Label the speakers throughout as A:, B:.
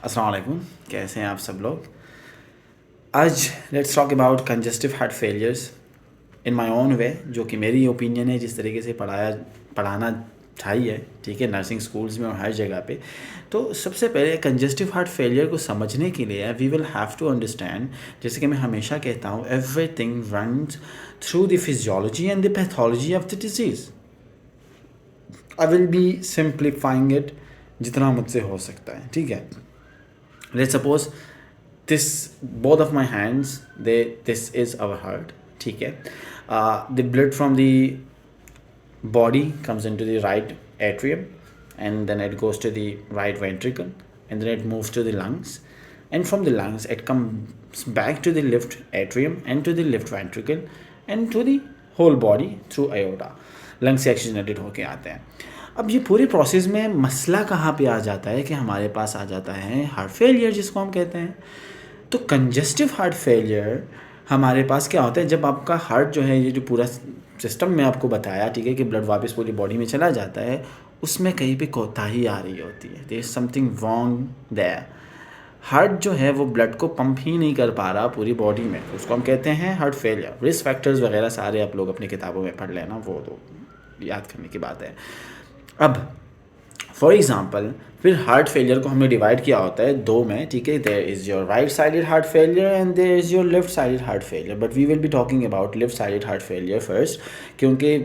A: अस्सलाम वालेकुम, कैसे हैं आप सब लोग। आज let's talk about congestive heart failures in my own way, जो कि मेरी ओपिनियन है, जिस तरीके से पढ़ाना चाहिए, ठीक है, नर्सिंग स्कूल्स में और हर जगह पे। तो सबसे पहले कंजेस्टिव हार्ट फेलियर को समझने के लिए we will have to understand, जैसे कि मैं हमेशा कहता हूँ, everything runs through the physiology and the pathology of the disease. I will be simplifying it जितना मुझसे हो सकता है, ठीक है। Let's suppose this both of my hands, this is our heart, ठीक है। The blood from the body comes into the right atrium, and then it goes to the right ventricle, and then it moves to the lungs, and from the lungs it comes back to the left atrium and to the left ventricle and to the whole body through aorta। Lung से oxygenated होके आते हैं। अब ये पूरी process में मसला कहाँ पे आ जाता है कि हमारे पास आ जाता है हार्ट फेलियर, जिसको हम कहते हैं। तो कंजेस्टिव हार्ट फेलियर हमारे पास क्या होता है, जब आपका हार्ट जो है, ये जो पूरा सिस्टम में आपको बताया, ठीक है, कि ब्लड वापस पूरी बॉडी में चला जाता है, उसमें कहीं पे कोताही आ रही होती है। There is something wrong there. Heart जो है वो ब्लड को पंप ही नहीं कर पा रहा पूरी बॉडी में, उसको हम कहते हैं हार्ट फेलियर। रिस्क फैक्टर्स वगैरह सारे आप लोग अपनी किताबों में पढ़ लेना, वो तो याद करने की बात है। अब फॉर एग्जाम्पल, फिर हार्ट फेलियर को हमने डिवाइड किया होता है दो में, ठीक है। There is your right sided heart failure and there is your left sided heart failure, but we will be talking about left sided heart failure first, क्योंकि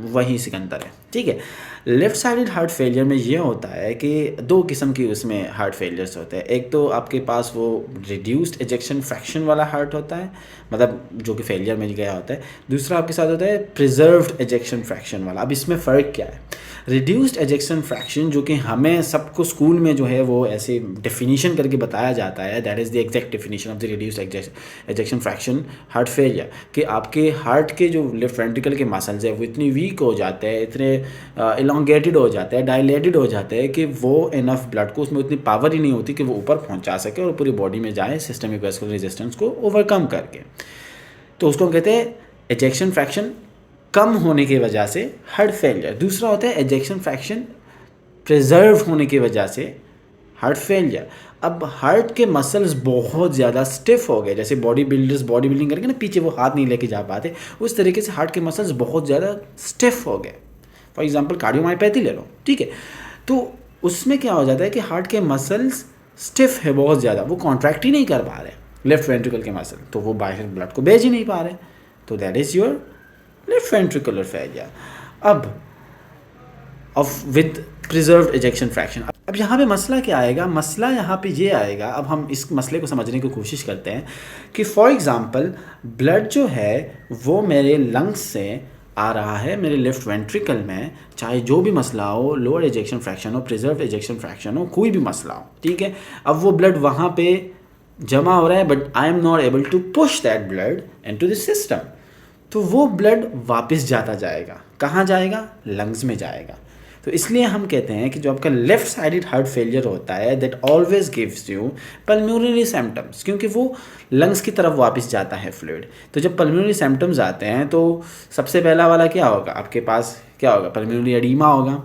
A: वही सिकंदर है, ठीक है। लेफ्ट साइडेड हार्ट फेलियर में ये होता है कि दो किस्म की उसमें हार्ट फेलियर्स होते हैं। एक तो आपके पास वो रिड्यूस्ड एजेक्शन फ्रैक्शन वाला हार्ट होता है, मतलब जो कि फेलियर में गया होता है। दूसरा आपके साथ होता है प्रिजर्व्ड एजेक्शन फ्रैक्शन वाला। अब इसमें फ़र्क क्या है? रिड्यूस्ड एजेक्शन फ्रैक्शन, जो कि हमें सबको स्कूल में जो है वो ऐसे डेफिनेशन करके बताया जाता है, that is the exact definition of the reduced ejection fraction heart failure, कि आपके हार्ट के जो लेफ्ट वेंट्रिकल के मसल्स है वो इतनी वीक हो जाते हैं, इतने इलोंगेटेड हो जाते हैं, डायलेटेड हो जाते हैं कि वो इनफ ब्लड को, उसमें उतनी पावर ही नहीं होती कि वो ऊपर पहुंचा सके और पूरी बॉडी में जाए सिस्टमिक वेस्कुलर रेजिस्टेंस को ओवरकम करके। तो उसको हम कहते हैं एजेक्शन फ्रैक्शन कम होने की वजह से हार्ट फेलियर। दूसरा होता है एजेक्शन फ्रैक्शन प्रिजर्व होने की वजह से हार्ट फेलियर। अब हार्ट के मसल्स बहुत ज़्यादा स्टिफ हो गए, जैसे बॉडी बिल्डर्स बॉडी बिल्डिंग करके ना पीछे वो हाथ नहीं लेके जा पाते, उस तरीके से हार्ट के मसल्स बहुत ज़्यादा स्टिफ हो गए। फॉर एग्जांपल कार्डियोमायोपैथी ले लो, ठीक है। तो उसमें क्या हो जाता है कि हार्ट के मसल्स स्टिफ है बहुत ज़्यादा, वो कॉन्ट्रैक्ट ही नहीं कर पा रहे लेफ्ट वेंट्रिकल के मसल, तो वो बाहर ब्लड को भेज ही नहीं पा रहे। तो that is your left ventricular failure. अब विद प्रिजर्व्ड एजेक्शन फ्रैक्शन। अब यहाँ पे मसला क्या आएगा? मसला यहाँ पे ये आएगा, अब हम इस मसले को समझने की कोशिश करते हैं कि फॉर एग्जांपल ब्लड जो है वो मेरे लंग्स से आ रहा है मेरे लेफ्ट वेंट्रिकल में, चाहे जो भी मसला हो, लोअर एजेक्शन फ्रैक्शन हो, प्रिजर्व्ड एजेक्शन फ्रैक्शन हो, कोई भी मसला हो, ठीक है। अब वो ब्लड वहाँ पे जमा हो रहा है, but I am not able to push that blood into the system. तो वो ब्लड वापस जाता जाएगा, कहाँ जाएगा? लंग्स में जाएगा। तो इसलिए हम कहते हैं कि जो आपका लेफ्ट साइडेड हार्ट फेलियर होता है that always gives you pulmonary symptoms, क्योंकि वो लंग्स की तरफ वापस जाता है फ्लूइड। तो जब पल्मोनरी सिम्टम्स आते हैं तो सबसे पहला वाला क्या होगा? आपके पास क्या होगा? पल्मोनरी एडीमा होगा,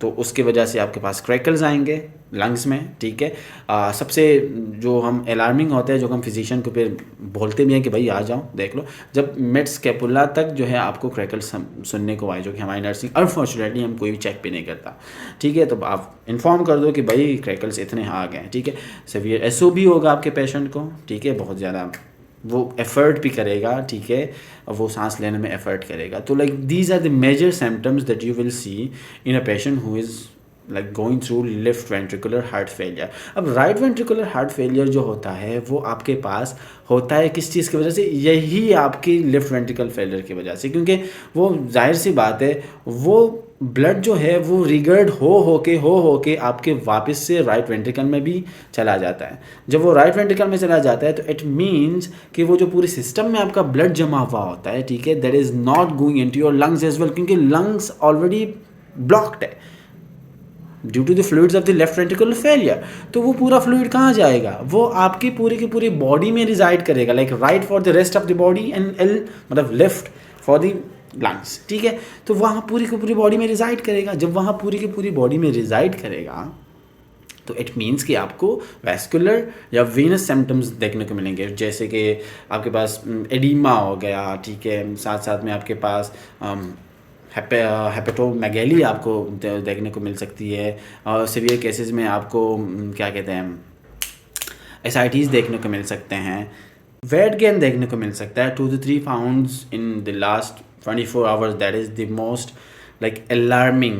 A: तो उसकी वजह से आपके पास क्रैकल्स आएंगे लंग्स में, ठीक है। सबसे जो हम अलार्मिंग होते हैं, जो हम फिजिशियन को फिर बोलते भी हैं कि भाई आ जाओ देख लो, जब मिड स्कैपुला तक जो है आपको क्रैकल्स सुनने को आए, जो कि हमारी नर्सिंग अनफॉर्चुनेटली हम कोई भी चेक भी नहीं करता, ठीक है। तो आप इन्फॉर्म कर दो कि भाई क्रैकल्स इतने आ गए, ठीक है। सीवियर एसओबी होगा आपके पेशेंट को, ठीक है, बहुत ज़्यादा वो एफर्ट भी करेगा, ठीक है, और वो सांस लेने में एफर्ट करेगा। तो like these are the major symptoms that you will see in a patient who is like going through left ventricular heart failure. अब राइट वेंट्रिकुलर हार्ट फेलियर जो होता है वो आपके पास होता है किस चीज़ की वजह से? यही आपकी लेफ्ट वेंट्रिकल फेलियर की वजह से, क्योंकि वो जाहिर सी बात है, वो ब्लड जो है वो रिगर्ड हो के आपके वापस से राइट वेंट्रिकल में भी चला जाता है। जब वो राइट वेंट्रिकल में चला जाता है तो इट मीन्स कि वो जो पूरे सिस्टम में आपका ब्लड जमा हुआ होता है, ठीक है, that is not going into your lungs as well, क्योंकि लंग्स ऑलरेडी ब्लॉक्ड है due to the fluids of the left ventricular failure. तो वो पूरा फ्लूइड कहाँ जाएगा? वो आपकी पूरी की पूरी बॉडी में रिजाइड करेगा, like right for the rest of the body and L मतलब लेफ्ट फॉर द लंग्स, ठीक है। तो वहाँ पूरी की पूरी बॉडी में रिजाइड करेगा। जब वहाँ पूरी की पूरी बॉडी में रिजाइड करेगा तो इट मीन्स कि आपको वैस्कुलर या वेनस सिम्टम्स देखने को मिलेंगे, जैसे कि आपके पास एडिमा हो गया, ठीक है, साथ साथ में आपके पास हेपेटोमेगैली आपको देखने को मिल सकती है, और सीवियर केसेस में आपको क्या कहते हैं एसआईटीज़ देखने को मिल सकते हैं, वेट गेन देखने को मिल सकता है 2 to 3 pounds in the last 24 hours. That is the most like alarming,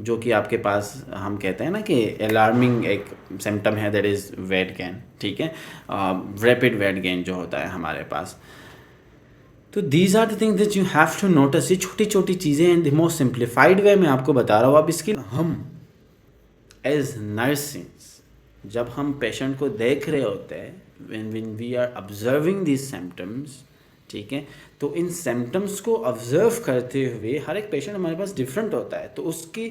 A: जो कि आपके पास हम कहते हैं ना कि अलार्मिंग एक सिम्टम है, दैट इज़ वेट गेन, ठीक है, रैपिड वेट गेन जो होता है हमारे पास। तो these are the things that you have to notice. ये छोटी छोटी चीज़ें in the most simplified way में आपको बता रहा हूँ। अब इसकी हम एज नर्सिंग्स जब हम पेशेंट को देख रहे होते हैं, when we are observing this symptoms, ठीक है, तो इन सिम्टम्स को ऑब्जर्व करते हुए हर एक पेशेंट हमारे पास डिफरेंट होता है, तो उसके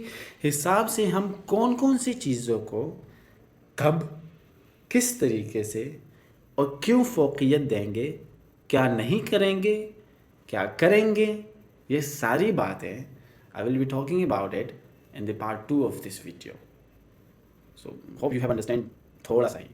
A: हिसाब से हम कौन कौन सी चीज़ों को कब किस तरीके से और क्यों फोकियत देंगे, क्या नहीं करेंगे, क्या करेंगे, ये सारी बातें आई will be talking about it in the part 2 of this video. So hope you have understand थोड़ा सा ही।